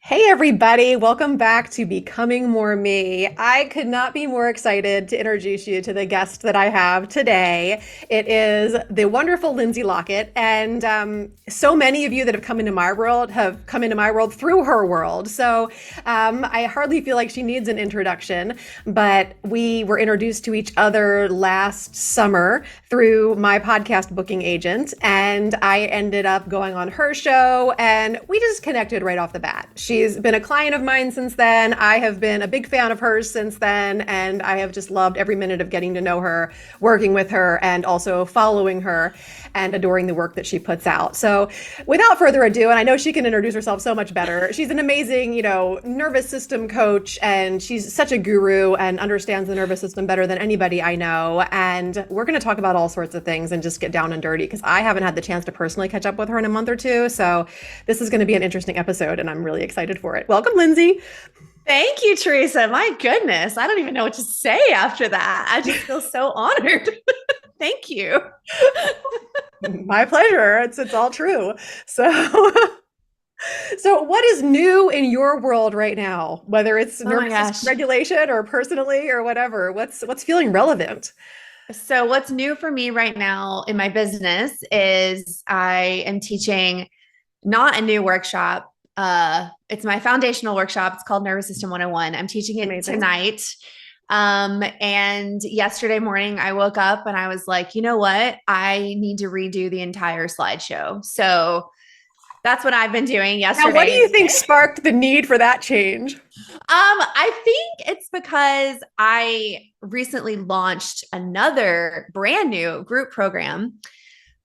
Hey everybody, welcome back to Becoming More Me. I could not be more excited to introduce you to the guest that I have today. It is the wonderful Lindsey Lockett, and so many of you that have come into my world have come into my world through her world. So I hardly feel like she needs an introduction, but we were introduced to each other last summer through my podcast booking agent, and I ended up going on her show, and we just connected right off the bat. She's been a client of mine since then. I have been a big fan of hers since then, and I have just loved every minute of getting to know her, working with her, and also following her and adoring the work that she puts out. So without further ado, and I know she can introduce herself so much better, she's an amazing, nervous system coach, and she's such a guru and understands the nervous system better than anybody I know. And we're going to talk about all sorts of things and just get down and dirty because I haven't had the chance to personally catch up with her in a month or two. So this is going to be an interesting episode, and I'm really excited for it. Welcome, Lindsey. Thank you, Teresa. My goodness. I don't even know what to say after that. I just feel so honored. Thank you. My pleasure. It's all true. So so what is new in your world right now? Whether it's Oh my nervous gosh. system regulation or personally or whatever. What's feeling relevant? So, what's new for me right now in my business is I am teaching not a new workshop. It's my foundational workshop. It's called Nervous System 101. I'm teaching it Amazing. tonight. And yesterday morning I woke up and I was like, you know what? I need to redo the entire slideshow. So that's what I've been doing Now, what do yesterday. you think sparked the need for that change? I think it's because I recently launched another brand new group program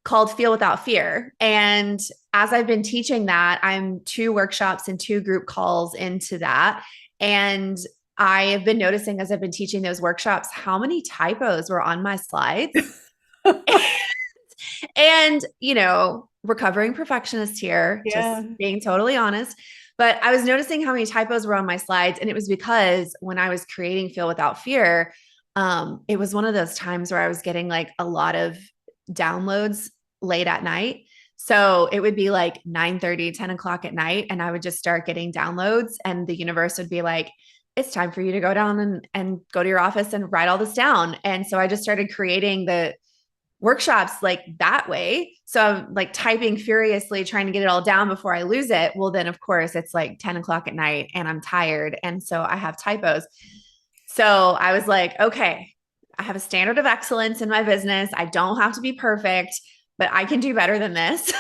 called Feel Without Fear. And as I've been teaching that, I'm 2 workshops and 2 group calls into that. And I have been noticing as I've been teaching those workshops how many typos were on my slides. And, recovering perfectionist here, Yeah. just being totally honest. But I was noticing how many typos were on my slides. And it was because when I was creating Feel Without Fear, it was one of those times where I was getting like a lot of downloads late at night. So it would be like 9:30, 10 o'clock at night. And I would just start getting downloads and the universe would be like, it's time for you to go down and go to your office and write all this down. And so I just started creating the workshops like that way. So I'm like typing furiously, trying to get it all down before I lose it. Well, then of course it's like 10 o'clock at night and I'm tired. And so I have typos. So I was like, okay, I have a standard of excellence in my business. I don't have to be perfect, but I can do better than this.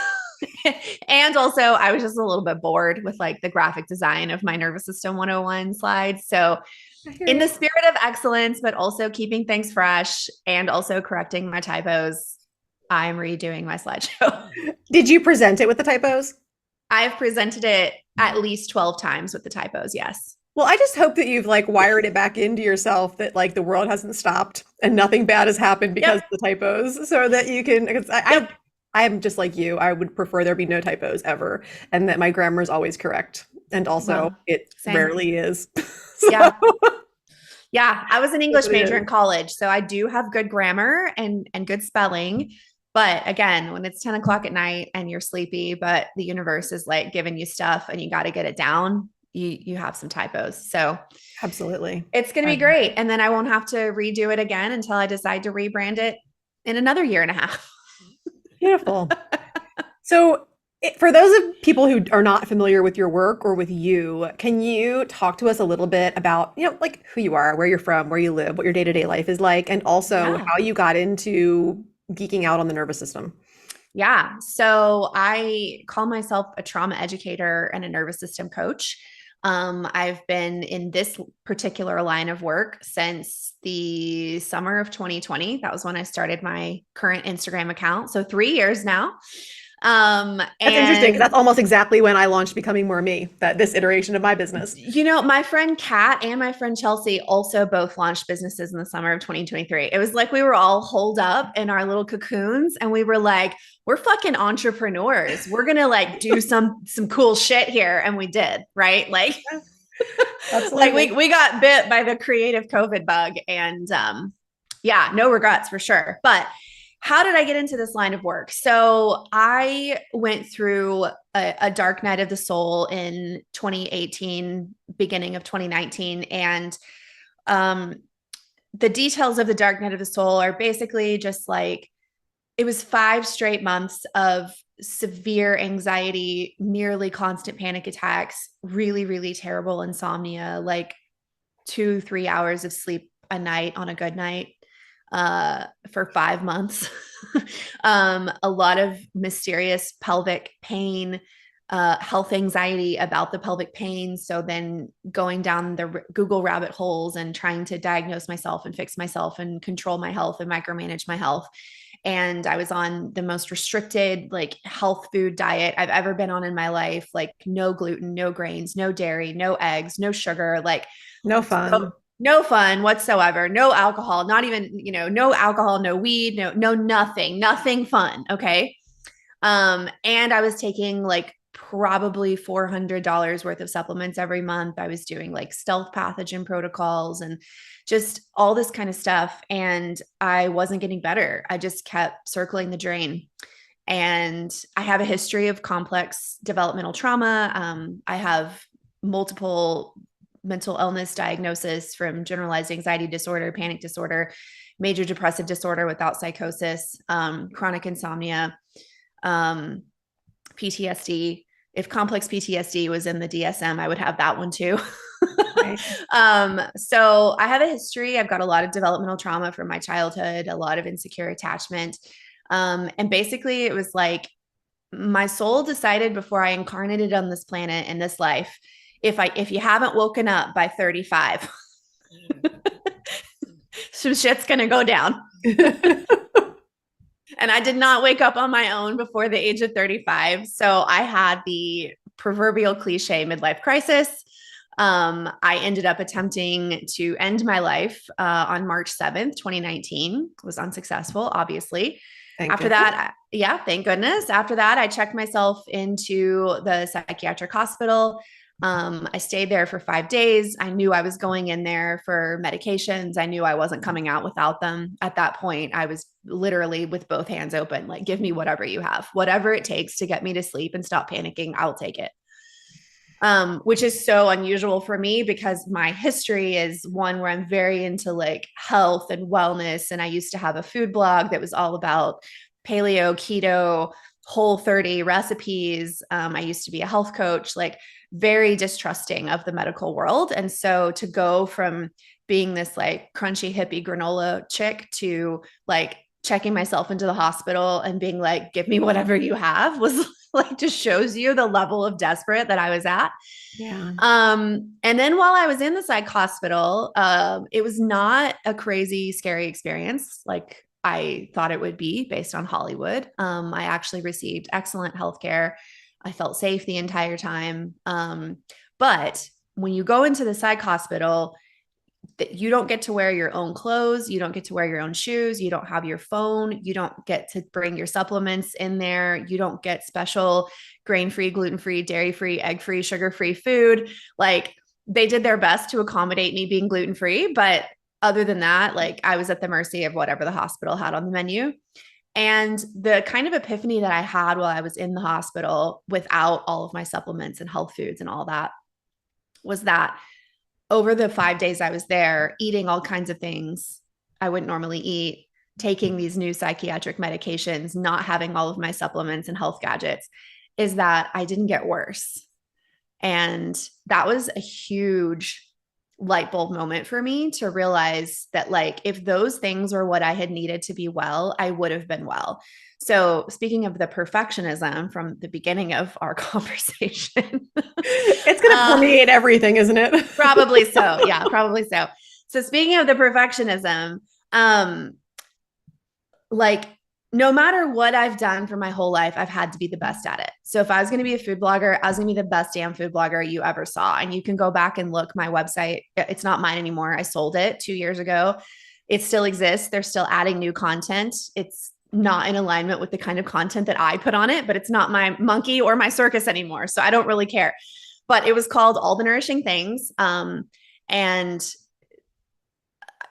And also I was just a little bit bored with like the graphic design of my nervous system 101 slides. So I hear in you. the spirit of excellence, but also keeping things fresh and also correcting my typos, I'm redoing my slideshow. Did you present it with the typos? I've presented it at least 12 times with the typos. Yes. Well, I just hope that you've like wired it back into yourself that like the world hasn't stopped and nothing bad has happened because Yep. of the typos, so that you can. Because Yep. I am just like you. I would prefer there be no typos ever, and that my grammar is always correct, and also Well, it same. rarely is. Yeah. So Yeah. I was an it English really major is. in college, so I do have good grammar and good spelling. But again, when it's 10 o'clock at night and you're sleepy, but the universe is like giving you stuff and you got to get it down, you have some typos. So Absolutely. it's going to be great. And then I won't have to redo it again until I decide to rebrand it in another year and a half. Beautiful. So, for those of people who are not familiar with your work or with you, can you talk to us a little bit about, like who you are, where you're from, where you live, what your day-to-day life is like, and also Yeah. how you got into geeking out on the nervous system? Yeah. So I call myself a trauma educator and a nervous system coach. I've been in this particular line of work since the summer of 2020. That was when I started my current Instagram account. So 3 years now. That's interesting because And that's almost exactly when I launched Becoming More Me, that this iteration of my business. My friend Kat and my friend Chelsea also both launched businesses in the summer of 2023. It was like we were all holed up in our little cocoons and we were like, we're fucking entrepreneurs. We're going to like do some cool shit here. And we did, right? Like, like Absolutely. we got bit by the creative COVID bug and yeah, no regrets for sure. But how did I get into this line of work? So I went through a dark night of the soul in 2018, beginning of 2019. And um, the details of the dark night of the soul are basically just like it was 5 straight months of severe anxiety, nearly constant panic attacks, really, really terrible insomnia, like 2, 3 hours of sleep a night on a good night for 5 months. A lot of mysterious pelvic pain, health anxiety about the pelvic pain. So then going down the Google rabbit holes and trying to diagnose myself and fix myself and control my health and micromanage my health. And I was on the most restricted, like, health food diet I've ever been on in my life, like no gluten, no grains, no dairy, no eggs, no sugar, like No so, fun. no fun whatsoever, no alcohol, not even, no alcohol, no weed, no nothing fun. Okay. And I was taking like probably $400 worth of supplements every month. I was doing like stealth pathogen protocols and just all this kind of stuff. And I wasn't getting better. I just kept circling the drain. And I have a history of complex developmental trauma. I have multiple mental illness diagnosis, from generalized anxiety disorder, panic disorder, major depressive disorder without psychosis, chronic insomnia, um, PTSD. If complex PTSD was in the DSM, I would have that one too. Right. So I have a history. I've got a lot of developmental trauma from my childhood, a lot of insecure attachment. And basically, it was like my soul decided before I incarnated on this planet in this life, if you haven't woken up by 35, some shit's gonna go down. And I did not wake up on my own before the age of 35. So I had the proverbial cliche midlife crisis. I ended up attempting to end my life on March 7th, 2019. Was unsuccessful, obviously. Thank After goodness. that, yeah, thank goodness. After that, I checked myself into the psychiatric hospital. I stayed there for 5 days. I knew I was going in there for medications. I knew I wasn't coming out without them. At that point, I was literally with both hands open, like, give me whatever you have, whatever it takes to get me to sleep and stop panicking, I'll take it. Which is so unusual for me because my history is one where I'm very into like health and wellness. And I used to have a food blog that was all about paleo, keto, Whole30 recipes. I used to be a health coach, like very distrusting of the medical world. And so to go from being this like crunchy hippie granola chick to like checking myself into the hospital and being like, give me whatever you have, was like, just shows you the level of desperate that I was at. Yeah. And then while I was in the psych hospital, it was not a crazy, scary experience like I thought it would be based on Hollywood. I actually received excellent healthcare. I felt safe the entire time. But when you go into the psych hospital, that you don't get to wear your own clothes, you don't get to wear your own shoes, you don't have your phone, you don't get to bring your supplements in there, you don't get special grain-free, gluten-free, dairy-free, egg-free, sugar-free food. Like, they did their best to accommodate me being gluten-free, but other than that, like, I was at the mercy of whatever the hospital had on the menu. And the kind of epiphany that I had while I was in the hospital without all of my supplements and health foods and all that was that over the 5 days I was there, eating all kinds of things I wouldn't normally eat, taking these new psychiatric medications, not having all of my supplements and health gadgets, is that I didn't get worse. And that was a huge light bulb moment for me to realize that, like, if those things were what I had needed to be well, I would have been well. So speaking of the perfectionism from the beginning of our conversation, It's going to permeate everything, isn't it? probably so. Yeah, probably so. So speaking of the perfectionism, um, like, no matter what I've done for my whole life, I've had to be the best at it. So if I was going to be a food blogger, I was going to be the best damn food blogger you ever saw. And you can go back and look my website. It's not mine anymore. I sold it 2 years ago. It still exists. They're still adding new content. It's not in alignment with the kind of content that I put on it, but it's not my monkey or my circus anymore. So I don't really care. But it was called All the Nourishing Things. And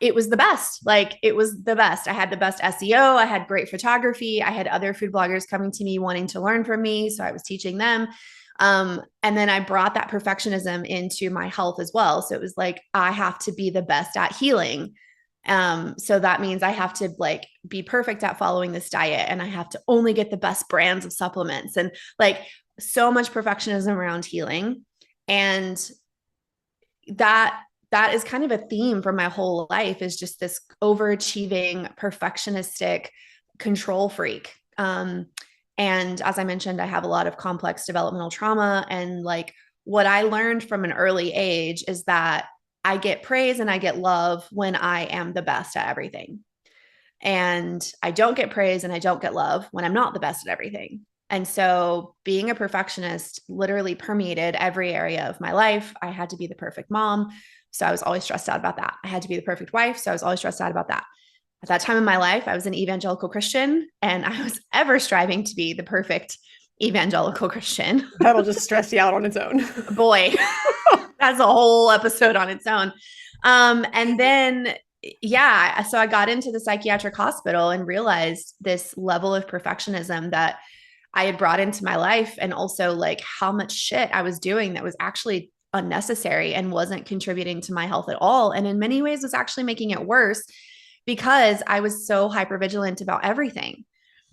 it was the best. Like it was the best. I had the best SEO. I had great photography. I had other food bloggers coming to me wanting to learn from me. So I was teaching them. And then I brought that perfectionism into my health as well. So it was like, I have to be the best at healing. So that means I have to like be perfect at following this diet, and I have to only get the best brands of supplements, and like so much perfectionism around healing. And that is kind of a theme for my whole life, is just this overachieving, perfectionistic control freak. And as I mentioned, I have a lot of complex developmental trauma. And like what I learned from an early age is that I get praise and I get love when I am the best at everything. And I don't get praise and I don't get love when I'm not the best at everything. And so being a perfectionist literally permeated every area of my life. I had to be the perfect mom. So I was always stressed out about that. I had to be the perfect wife. So I was always stressed out about that. At that time in my life, I was an evangelical Christian, and I was ever striving to be the perfect evangelical Christian. That'll just stress you out on its own. Boy, that's a whole episode on its own. And then, yeah, so I got into the psychiatric hospital and realized this level of perfectionism that I had brought into my life, and also like how much shit I was doing that was actually unnecessary and wasn't contributing to my health at all. And in many ways was actually making it worse because I was so hypervigilant about everything.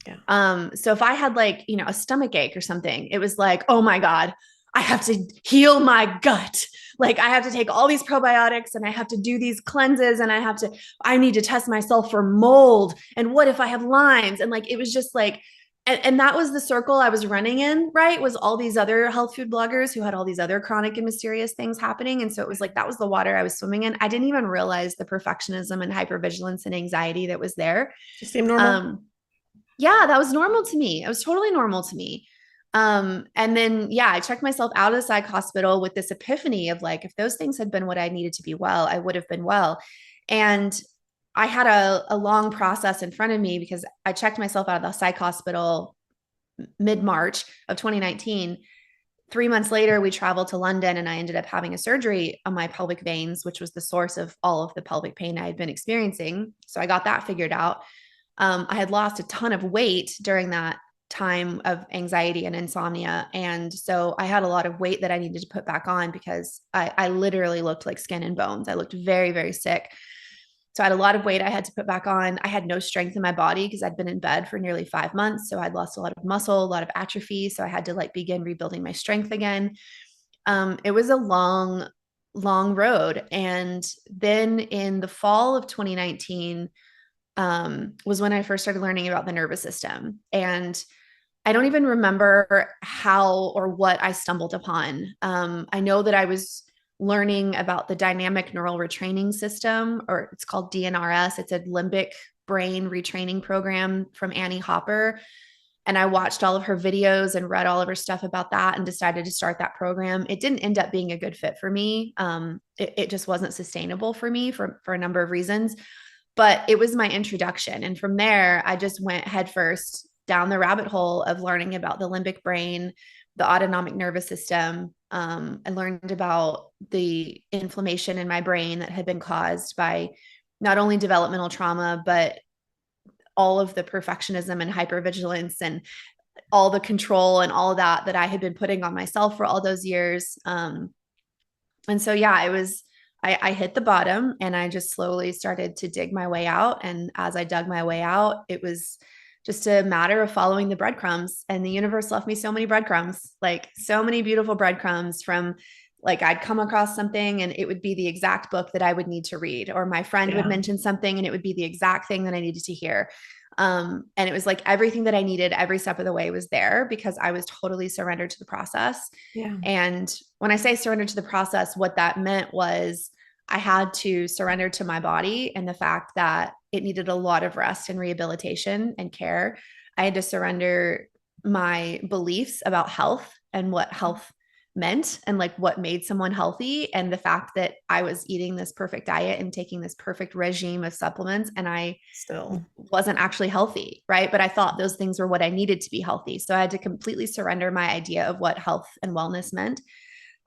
Yeah. So if I had like, a stomach ache or something, it was like, oh my God, I have to heal my gut. Like I have to take all these probiotics and I have to do these cleanses, and I need to test myself for mold. And what if I have Lyme's? And like, it was just like, and that was the circle I was running in, right? Was all these other health food bloggers who had all these other chronic and mysterious things happening. And so it was like, that was the water I was swimming in. I didn't even realize the perfectionism and hypervigilance and anxiety that was there. Just seemed normal. Yeah, that was normal to me. It was totally normal to me. And then, yeah, I checked myself out of the psych hospital with this epiphany of like, if those things had been what I needed to be well, I would have been well. And I had a long process in front of me, because I checked myself out of the psych hospital mid-March of 2019. 3 months later, we traveled to London, and I ended up having a surgery on my pelvic veins, which was the source of all of the pelvic pain I had been experiencing. So I got that figured out. I had lost a ton of weight during that time of anxiety and insomnia. And so I had a lot of weight that I needed to put back on, because I literally looked like skin and bones. I looked very, very sick. So I had a lot of weight I had to put back on. I had no strength in my body because I'd been in bed for nearly 5 months. So I'd lost a lot of muscle, a lot of atrophy. So I had to like begin rebuilding my strength again. It was a long, long road. And then in the fall of 2019, was when I first started learning about the nervous system. And I don't even remember how or what I stumbled upon. I know that I was learning about the dynamic neural retraining system, or it's called DNRS. It's a limbic brain retraining program from Annie Hopper. And I watched all of her videos and read all of her stuff about that and decided to start that program. It didn't end up being a good fit for me. It just wasn't sustainable for me for a number of reasons, but it was my introduction. And from there, I just went headfirst down the rabbit hole of learning about the limbic brain, the autonomic nervous system. I learned about the inflammation in my brain that had been caused by not only developmental trauma, but all of the perfectionism and hypervigilance and all the control and all of that I had been putting on myself for all those years. And so, yeah, I hit the bottom, and I just slowly started to dig my way out. And as I dug my way out, it was just a matter of following the breadcrumbs, and the universe left me so many breadcrumbs, like so many beautiful breadcrumbs from like, I'd come across something and it would be the exact book that I would need to read, or my friend would mention something and it would be the exact thing that I needed to hear. And it was like everything that I needed every step of the way was there, because I was totally surrendered to the process. Yeah. And when I say surrender to the process, what that meant was I had to surrender to my body and the fact that it needed a lot of rest and rehabilitation and care. I had to surrender my beliefs about health and what health meant, and like what made someone healthy, and the fact that I was eating this perfect diet and taking this perfect regime of supplements, and I Still wasn't actually healthy, right? But I thought those things were what I needed to be healthy. So I had to completely surrender my idea of what health and wellness meant.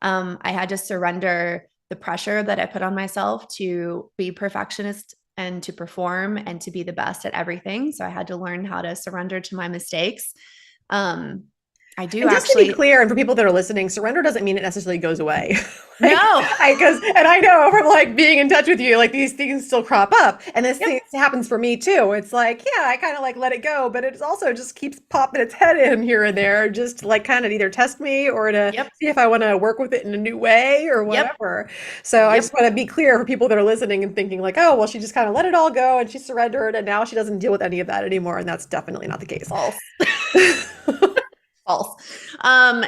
I had to surrender the pressure that I put on myself to be perfectionist and to perform and to be the best at everything. So I had to learn how to surrender to my mistakes. Um, I do And just to be actually, clear, and for people that are listening, surrender doesn't mean it necessarily goes away. Like, no. and I know from like being in touch with you, like these things still crop up, and this Yep. thing happens for me too. It's like, yeah, I kind of like let it go, but it also just keeps popping its head in here and there, just to like kind of either test me or to Yep. see if I want to work with it in a new way or Yep. whatever. So I Yep. just want to be clear for people that are listening and thinking like, oh, well, she just kind of let it all go and she surrendered, and now she doesn't deal with any of that anymore, and that's definitely not the case. False. False.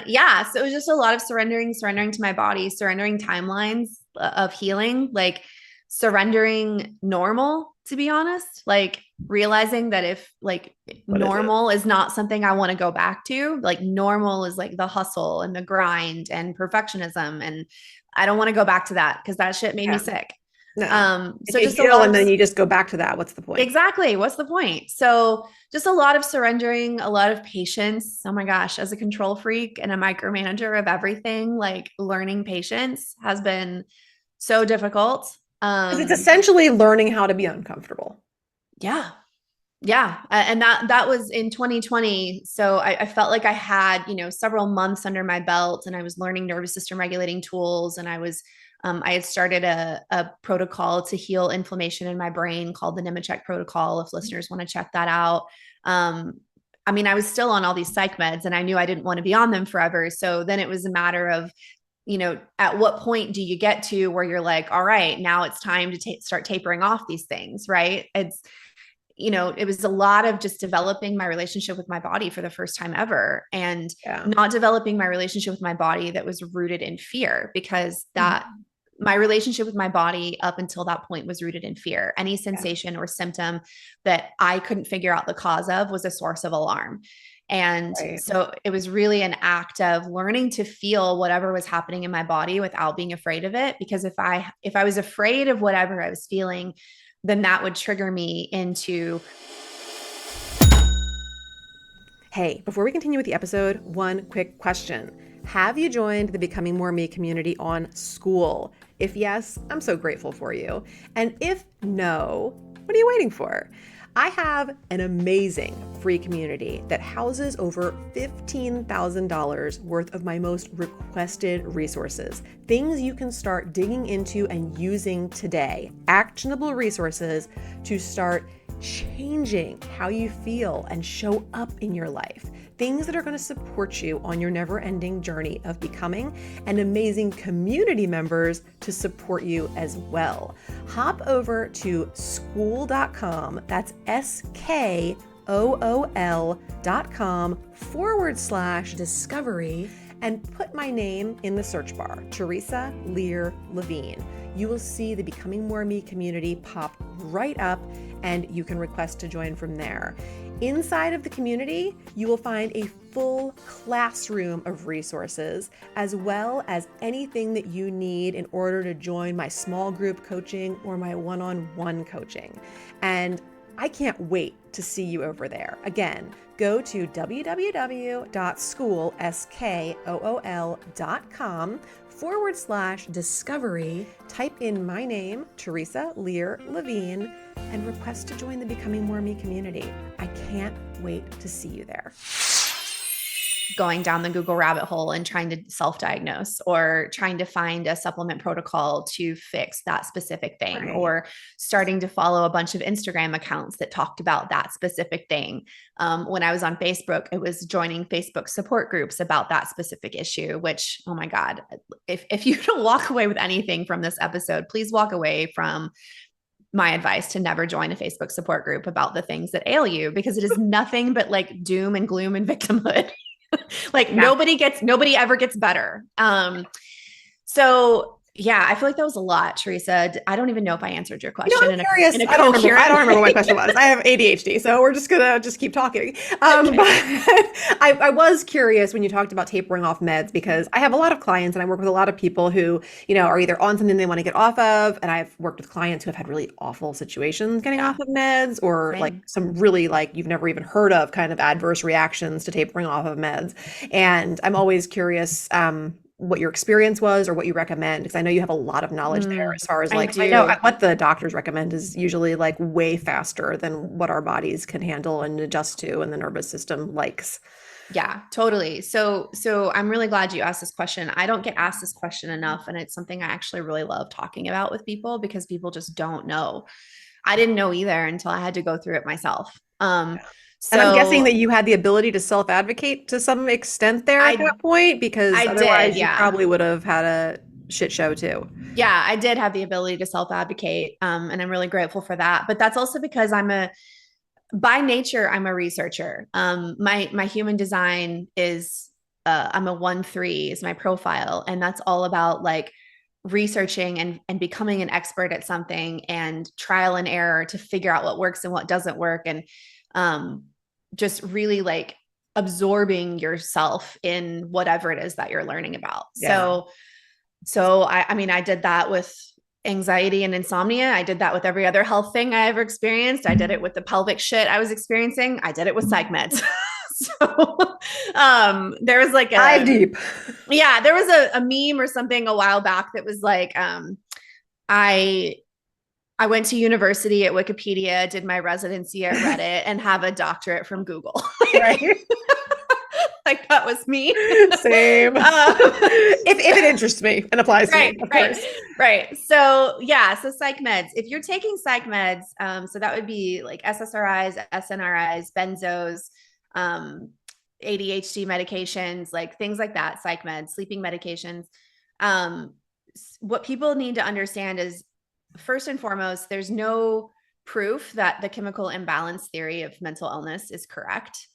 Yeah. So it was just a lot of surrendering to my body, surrendering timelines of healing, like surrendering normal, to be honest, like realizing that if like What is it? normal is not something I want to go back to, like normal is like the hustle and the grind and perfectionism. And I don't want to go back to that because that shit made me Yeah. sick. No. If So you just a heal lot and of then you just go back to that, what's the point? exactly. What's the point? So, just a lot of surrendering, a lot of patience. Oh my gosh, as a control freak and a micromanager of everything, like learning patience has been so difficult. Because it's essentially learning how to be uncomfortable. Yeah. Yeah. And that was in 2020. So I felt like I had, several months under my belt and I was learning nervous system regulating tools. And I had started a protocol to heal inflammation in my brain called the Nemechek protocol. If listeners want to check that out. I mean, I was still on all these psych meds and I knew I didn't want to be on them forever. So then it was a matter of, at what point do you get to where you're like, all right, now it's time to start tapering off these things, right? It was a lot of just developing my relationship with my body for the first time ever and Yeah. not developing my relationship with my body that was rooted in fear because my relationship with my body up until that point was rooted in fear. Any sensation or symptom that I couldn't figure out the cause of was a source of alarm. And Right. so it was really an act of learning to feel whatever was happening in my body without being afraid of it. Because if I was afraid of whatever I was feeling, then that would trigger me into. Hey, before we continue with the episode, one quick question. Have you joined the Becoming More Me community on School? If yes, I'm so grateful for you. And if no, what are you waiting for? I have an amazing free community that houses over $15,000 worth of my most requested resources, things you can start digging into and using today, actionable resources to start changing how you feel and show up in your life. Things that are going to support you on your never-ending journey of becoming, and amazing community members to support you as well. Hop over to school.com. That's SKOOL.com/discovery and put my name in the search bar, Teresa Lear Levine. You will see the Becoming More Me community pop right up and you can request to join from there. Inside of the community, you will find a full classroom of resources, as well as anything that you need in order to join my small group coaching or my one-on-one coaching. And I can't wait to see you over there. Again, go to www.school.com/discovery, type in my name, Teresa Lear Levine, and request to join the Becoming More Me community. I can't wait to see you there. Going down the Google rabbit hole and trying to self-diagnose or trying to find a supplement protocol to fix that specific thing, right, or starting to follow a bunch of Instagram accounts that talked about that specific thing. When I was on Facebook, it was joining Facebook support groups about that specific issue, which, oh my God, if you don't walk away with anything from this episode, please walk away from my advice to never join a Facebook support group about the things that ail you, because it is nothing but like doom and gloom and victimhood. Like nobody ever gets better. So yeah, I feel like that was a lot, Teresa. I don't even know if I answered your question. I'm curious. I don't remember what my question was. I have ADHD, so we're just gonna keep talking. But I was curious when you talked about tapering off meds, because I have a lot of clients and I work with a lot of people who, are either on something they want to get off of, and I've worked with clients who have had really awful situations getting off of meds, or like some really like you've never even heard of kind of adverse reactions to tapering off of meds. And I'm always curious, what your experience was or what you recommend? Because I know you have a lot of knowledge there as far as I like, 'cause I know do. what the doctors recommend is usually like way faster than what our bodies can handle and adjust to, and the nervous system likes. Yeah, totally. So I'm really glad you asked this question. I don't get asked this question enough, and it's something I actually really love talking about with people because people just don't know. I didn't know either until I had to go through it myself. And I'm guessing So that you had the ability to self-advocate to some extent there at I that point, because I did, otherwise you yeah. probably would have had a shit show too. Yeah, I did have the ability to self-advocate. And I'm really grateful for that. But that's also because by nature, I'm a researcher. My human design is I'm a 1-3 is my profile, and that's all about like researching and becoming an expert at something and trial and error to figure out what works and what doesn't work, and um, just really like absorbing yourself in whatever it is that you're learning about. Yeah. So I mean, I did that with anxiety and insomnia. I did that with every other health thing I ever experienced. I did it with the pelvic shit I was experiencing. I did it with psych meds. So there was like Dive deep. there was a meme or something a while back that was like, I I went to university at Wikipedia, did my residency at Reddit, and have a doctorate from Google. Right. Like that was me. Same. If it interests me and applies to Right, me, of right, course. right. So yeah, so psych meds. If you're taking psych meds, so that would be like SSRIs, SNRIs, benzos, um, ADHD medications, like things like that, psych meds, sleeping medications. Um, what people need to understand is first and foremost, there's no proof that the chemical imbalance theory of mental illness is correct.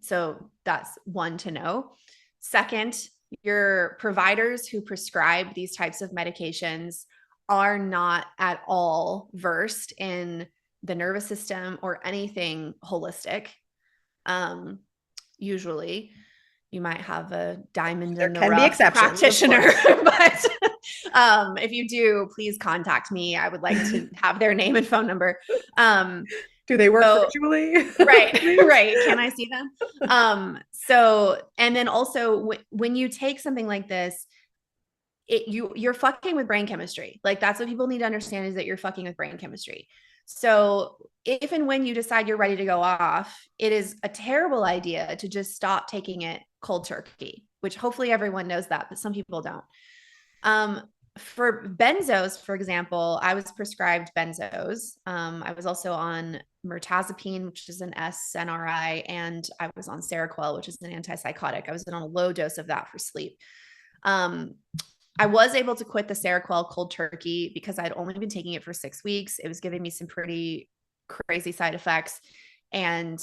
So that's one to know. Second, your providers who prescribe these types of medications are not at all versed in the nervous system or anything holistic. Um, Usually, you might have a diamond There in the can be rough exceptions, of practitioner, course. but if you do, please contact me. I would like to have their name and phone number. Um, Do they work so virtually? right, Please? right. Can I see them? And then also when you take something like this, you're fucking with brain chemistry. Like that's what people need to understand is that you're fucking with brain chemistry. So if and when you decide you're ready to go off, it is a terrible idea to just stop taking it cold turkey, which hopefully everyone knows that, but some people don't. Um, for benzos, for example, I was prescribed benzos. I was also on mirtazapine, which is an SNRI, and I was on Seroquel, which is an antipsychotic. I was on a low dose of that for sleep. Um, I was able to quit the Seroquel cold turkey because I'd only been taking it for 6 weeks. It was giving me some pretty crazy side effects. And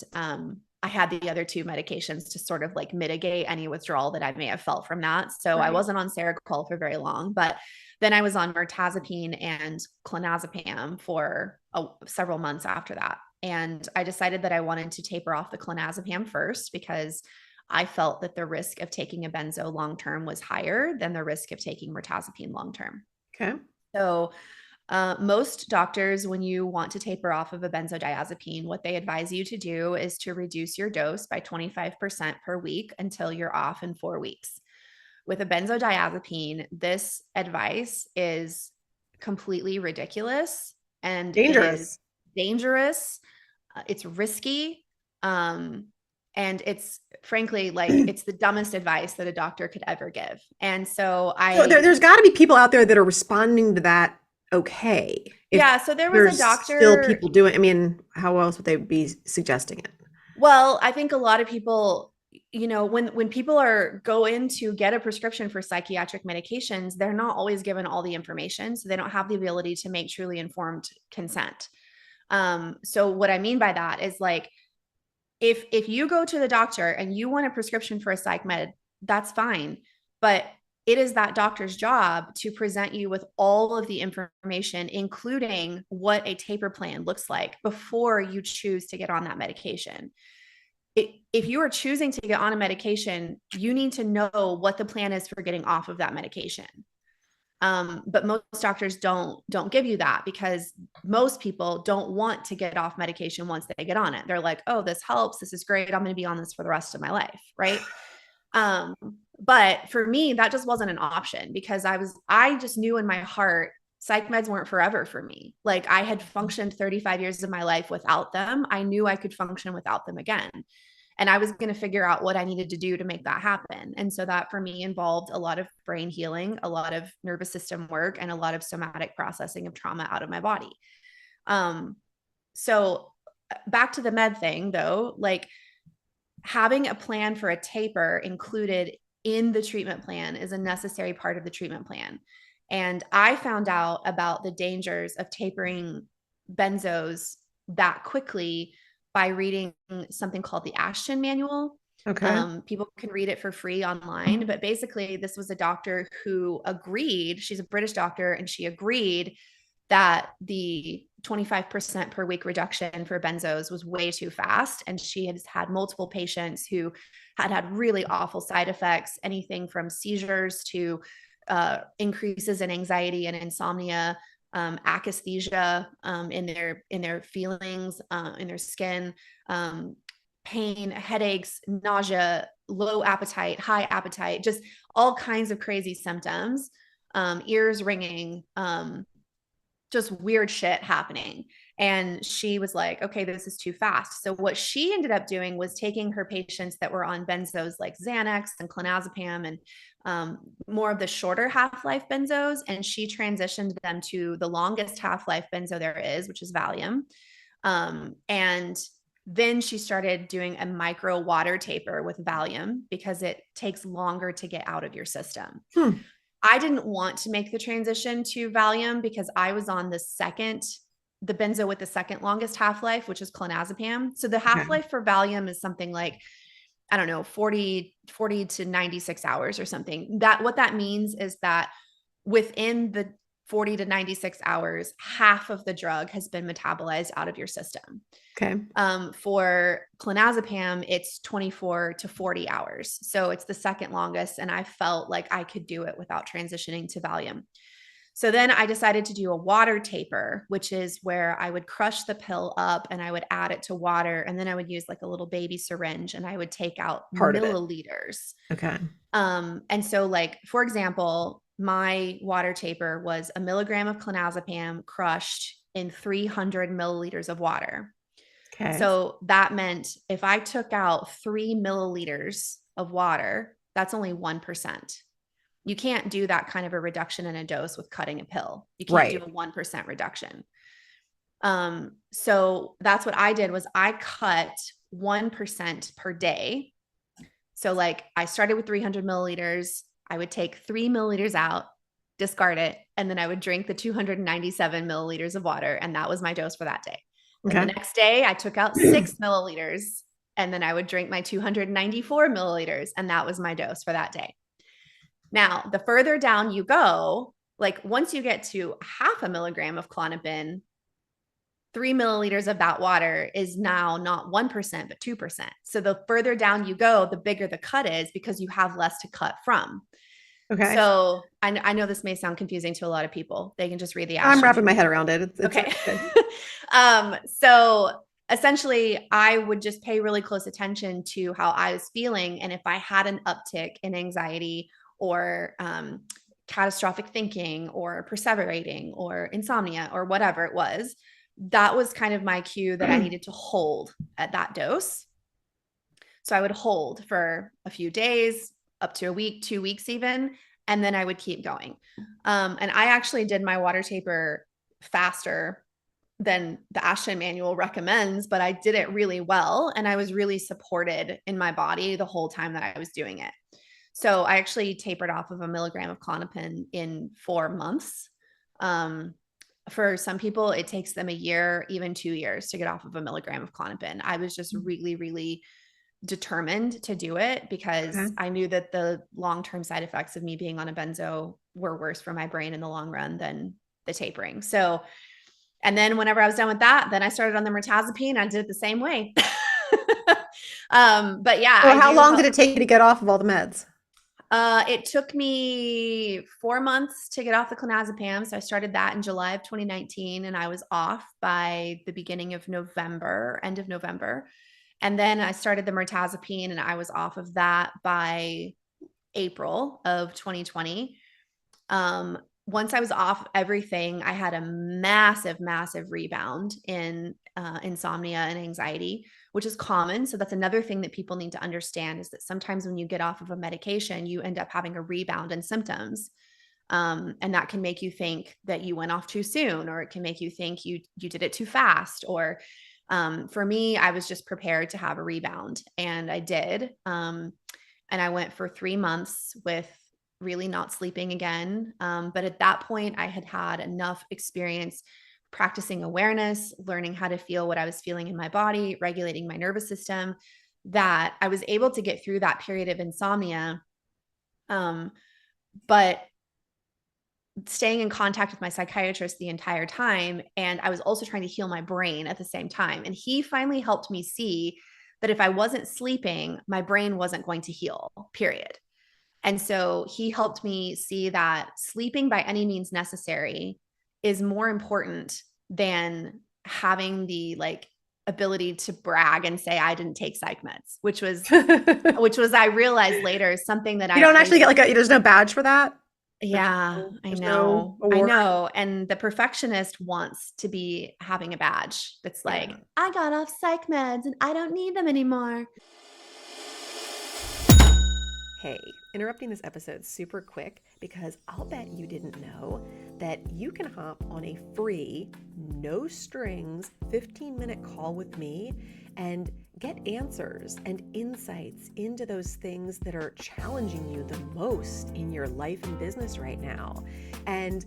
I had the other two medications to sort of like mitigate any withdrawal that I may have felt from that. So I Right. wasn't on Seroquel for very long, but then I was on mirtazapine and clonazepam for several months after that. And I decided that I wanted to taper off the clonazepam first because I felt that the risk of taking a benzo long term was higher than the risk of taking mirtazapine long term. Okay. So, most doctors, when you want to taper off of a benzodiazepine, what they advise you to do is to reduce your dose by 25% per week until you're off in 4 weeks. With a benzodiazepine, this advice is completely ridiculous and it is Dangerous. dangerous. It's risky. And it's frankly like it's the dumbest advice that a doctor could ever give. And so So there's got to be people out there that are responding to that okay. If yeah, so there was a there's still doctor. people doing, I mean, how else would they be suggesting it? Well, I think a lot of people, when people are go in to get a prescription for psychiatric medications, they're not always given all the information, so they don't have the ability to make truly informed consent. So what I mean by that is like if you go to the doctor and you want a prescription for a psych med, that's fine. But it is that doctor's job to present you with all of the information, including what a taper plan looks like before you choose to get on that medication. If you are choosing to get on a medication, you need to know what the plan is for getting off of that medication. But most doctors don't give you that because most people don't want to get off medication once they get on it. They're like, oh, this helps. This is great. I'm going to be on this for the rest of my life. Right. Um, But for me, that just wasn't an option because I just knew in my heart, psych meds weren't forever for me. Like I had functioned 35 years of my life without them. I knew I could function without them again. And I was going to figure out what I needed to do to make that happen. And so that for me involved a lot of brain healing, a lot of nervous system work, and a lot of somatic processing of trauma out of my body. So back to the med thing though, like having a plan for a taper included in the treatment plan is a necessary part of the treatment plan. And I found out about the dangers of tapering benzos that quickly by reading something called the Ashton Manual. Okay. People can read it for free online, but basically, this was a doctor who agreed. She's a British doctor, and she agreed that the 25% per week reduction for benzos was way too fast. And she has had multiple patients who had really awful side effects, anything from seizures to increases in anxiety and insomnia, akathisia in their feelings, in their skin, pain, headaches, nausea, low appetite, high appetite, just all kinds of crazy symptoms, ears ringing, just weird shit happening. And she was like, okay, this is too fast. So what she ended up doing was taking her patients that were on benzos like Xanax and clonazepam and more of the shorter half-life benzos. And she transitioned them to the longest half-life benzo there is, which is Valium. And then she started doing a micro water taper with Valium because it takes longer to get out of your system. I didn't want to make the transition to Valium because I was on the benzo with the second longest half-life, which is clonazepam. So the half-life for Valium is something like, I don't know, 40 to 96 hours or something. What that means is that within the 40 to 96 hours, half of the drug has been metabolized out of your system. Okay. For clonazepam, it's 24 to 40 hours. So it's the second longest. And I felt like I could do it without transitioning to Valium. So then I decided to do a water taper, which is where I would crush the pill up and I would add it to water. And then I would use like a little baby syringe and I would take out Part of it. milliliters. Okay. And so like, for example, my water taper was 1 milligram of clonazepam crushed in 300 milliliters of water. Okay. So that meant if I took out 3 milliliters of water, that's only 1%. You can't do that kind of a reduction in a dose with cutting a pill. You can't do a 1% reduction. So that's what I did was I cut 1% per day. So like I started with 300 milliliters. I would take 3 milliliters out, discard it, and then I would drink the 297 milliliters of water. And that was my dose for that day. Okay. And the next day I took out 6 milliliters and then I would drink my 294 milliliters. And that was my dose for that day. Now, the further down you go, like once you get to 0.5 milligram of Klonopin, 3 milliliters of that water is now not 1%, but 2%. So the further down you go, the bigger the cut is because you have less to cut from. Okay. So I know this may sound confusing to a lot of people. They can just read the I'm wrapping my head around it. It's okay. So essentially, I would just pay really close attention to how I was feeling. And if I had an uptick in anxiety or catastrophic thinking or perseverating or insomnia or whatever it was, that was kind of my cue that I needed to hold at that dose. So I would hold for a few days, up to a week, 2 weeks even, and then I would keep going. And I actually did my water taper faster than the Ashton manual recommends, but I did it really well. And I was really supported in my body the whole time that I was doing it. So I actually tapered off of 1 milligram of Klonopin in 4 months. For some people, it takes them a year, even 2 years to get off of 1 milligram of Klonopin. I was just really, really determined to do it because I knew that the long-term side effects of me being on a benzo were worse for my brain in the long run than the tapering. So, and then whenever I was done with that, then I started on the mirtazapine. I did it the same way. But yeah. So how long did it take you to get off of all the meds? It took me 4 months to get off the clonazepam. So I started that in July of 2019 and I was off by the beginning of November, end of November. And then I started the mirtazapine and I was off of that by April of 2020. Once I was off everything, I had a massive, massive rebound in insomnia and anxiety, which is common. So that's another thing that people need to understand is that sometimes when you get off of a medication, you end up having a rebound in symptoms. And that can make you think that you went off too soon, or it can make you think you did it too fast. Or for me, I was just prepared to have a rebound, and I did. And I went for 3 months with really not sleeping again. But at that point, I had had enough experience practicing awareness, learning how to feel what I was feeling in my body, regulating my nervous system, that I was able to get through that period of insomnia. But staying in contact with my psychiatrist the entire time. And I was also trying to heal my brain at the same time. And he finally helped me see that if I wasn't sleeping, my brain wasn't going to heal, period. And so he helped me see that sleeping by any means necessary is more important than having the like ability to brag and say I didn't take psych meds, which was I realized later something that You I don't actually always. get there's no badge for that. Yeah, I There's no know. I award. know. And the perfectionist wants to be having a badge that's like, Yeah. I got off psych meds and I don't need them anymore. Hey, interrupting this episode super quick because I'll bet you didn't know that you can hop on a free, no strings, 15-minute call with me and get answers and insights into those things that are challenging you the most in your life and business right now. And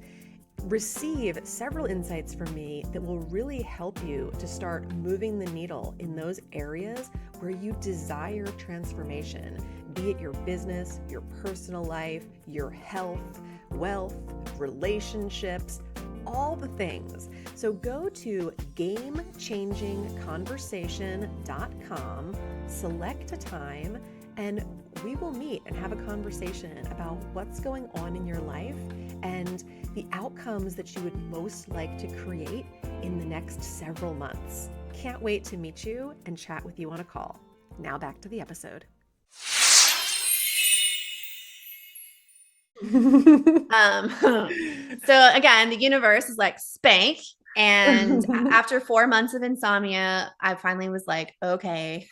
receive several insights from me that will really help you to start moving the needle in those areas where you desire transformation, be it your business, your personal life, your health, wealth, relationships, all the things. So go to gamechangingconversation.com, select a time, and we will meet and have a conversation about what's going on in your life and the outcomes that you would most like to create in the next several months. Can't wait to meet you and chat with you on a call. Now back to the episode. So again, the universe is like spank. And after 4 months of insomnia, I finally was like, okay,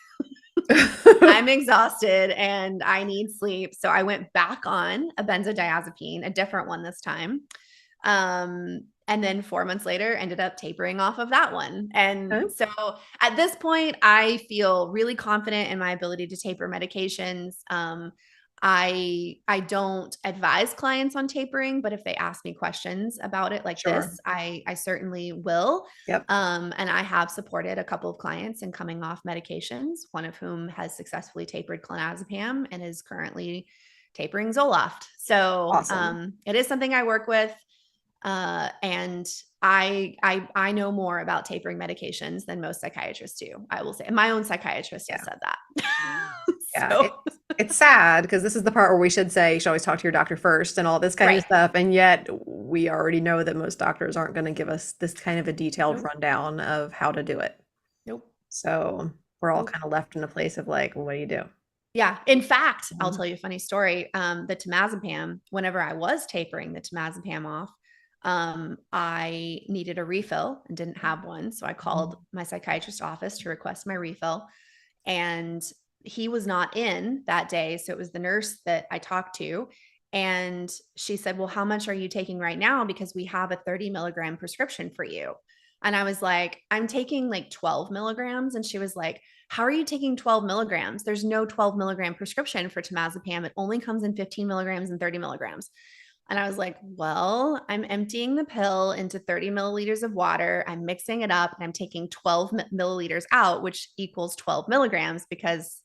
I'm exhausted and I need sleep. So I went back on a benzodiazepine, a different one this time. And then 4 months later, ended up tapering off of that one. And Okay. so at this point, I feel really confident in my ability to taper medications. I don't advise clients on tapering, but if they ask me questions about it like Sure. this, I certainly will. Yep. And I have supported a couple of clients in coming off medications, one of whom has successfully tapered clonazepam and is currently tapering Zoloft. So Awesome. it is something I work with. And I know more about tapering medications than most psychiatrists do, I will say. And my own psychiatrist has Yeah. said that. Yeah. So It's sad because this is the part where we should say you should always talk to your doctor first and all this kind of right. stuff. And yet we already know that most doctors aren't going to give us this kind of a detailed Nope. rundown of how to do it. Nope. So we're all Nope. kind of left in a place of like, well, what do you do? Yeah. In fact, I'll Mhm. tell you a funny story. The temazepam, whenever I was tapering the temazepam off, I needed a refill and didn't have one. So I called my psychiatrist's office to request my refill, and he was not in that day. So it was the nurse that I talked to. And she said, well, how much are you taking right now? Because we have a 30 milligram prescription for you. And I was like, I'm taking like 12 milligrams. And she was like, how are you taking 12 milligrams? There's no 12 milligram prescription for temazepam. It only comes in 15 milligrams and 30 milligrams. And I was like, well, I'm emptying the pill into 30 milliliters of water. I'm mixing it up and I'm taking 12 milliliters out, which equals 12 milligrams, because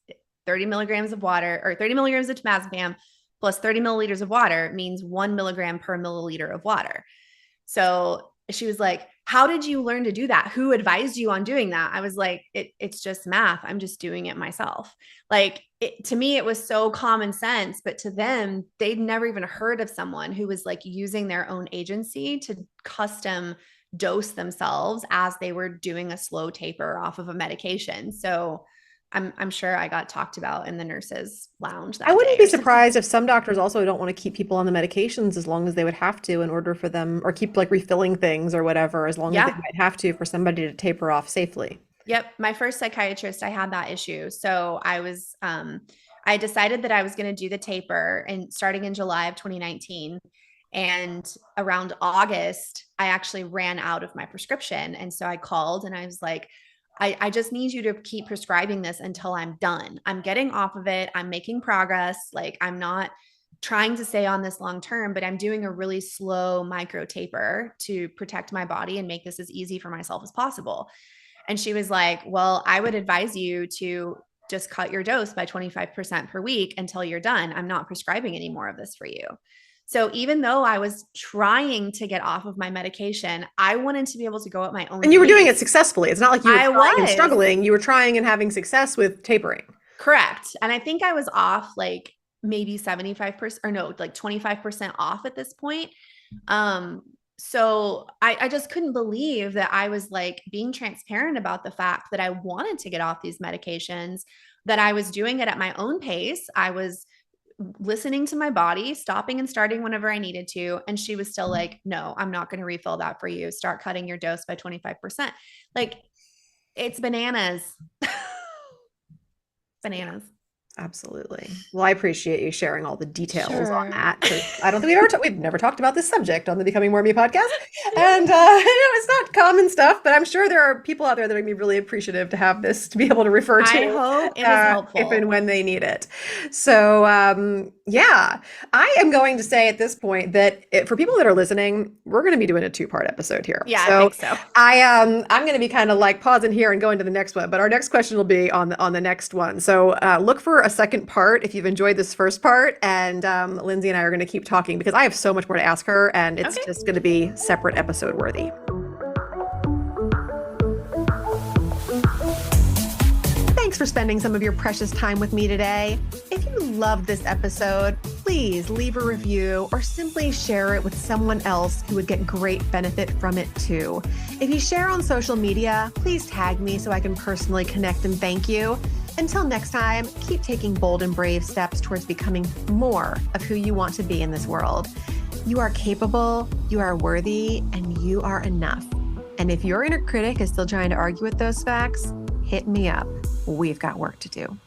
30 milligrams of water or 30 milligrams of temazepam plus 30 milliliters of water means 1 milligram per milliliter of water. So she was like, how did you learn to do that? Who advised you on doing that? I was like, it's just math. I'm just doing it myself. Like to me, it was so common sense, but to them, they'd never even heard of someone who was like using their own agency to custom dose themselves as they were doing a slow taper off of a medication. So I'm sure I got talked about in the nurses' lounge I that wouldn't day be or something. surprised if some doctors also don't want to keep people on the medications as long as they would have to in order for them, or keep like refilling things or whatever, as long as they Yeah. might have to for somebody to taper off safely. Yep. My first psychiatrist, I had that issue. So I decided that I was going to do the taper and starting in July of 2019. And around August, I actually ran out of my prescription. And so I called and I was like, I just need you to keep prescribing this until I'm done. I'm getting off of it. I'm making progress. Like I'm not trying to stay on this long term, but I'm doing a really slow micro taper to protect my body and make this as easy for myself as possible. And she was like, well, I would advise you to just cut your dose by 25% per week until you're done. I'm not prescribing any more of this for you. So even though I was trying to get off of my medication, I wanted to be able to go at my own And you were doing it pace. successfully. It's not like you were I trying and was struggling. You were trying and having success with tapering. correct. And I think I was off like maybe 75% or no, like 25% off at this point. Um, so I just couldn't believe that I was like being transparent about the fact that I wanted to get off these medications, that I was doing it at my own pace. I was listening to my body, stopping and starting whenever I needed to. And she was still like, no, I'm not going to refill that for you. Start cutting your dose by 25%. Like it's bananas. Bananas. Absolutely. Well, I appreciate you sharing all the details on Sure. that, because I don't think we've never talked about this subject on the Becoming More Me podcast, and it's not common stuff. But I'm sure there are people out there that would be really appreciative to have this to be able to refer I to hope it was if and helpful. when they need it. So yeah, I am going to say at this point that for people that are listening, we're going to be doing a two-part episode here. Yeah, I So think so. I'm going to be kind of like pausing here and going to the next one, but our next question will be on the next one. So look for a second part if you've enjoyed this first part, and Lindsey and I are going to keep talking because I have so much more to ask her, and it's Okay. just going to be separate episode worthy. Thanks for spending some of your precious time with me today. If you loved this episode, please leave a review or simply share it with someone else who would get great benefit from it too. If you share on social media, please tag me so I can personally connect and thank you. Until next time, keep taking bold and brave steps towards becoming more of who you want to be in this world. You are capable, you are worthy, and you are enough. And if your inner critic is still trying to argue with those facts, hit me up. We've got work to do.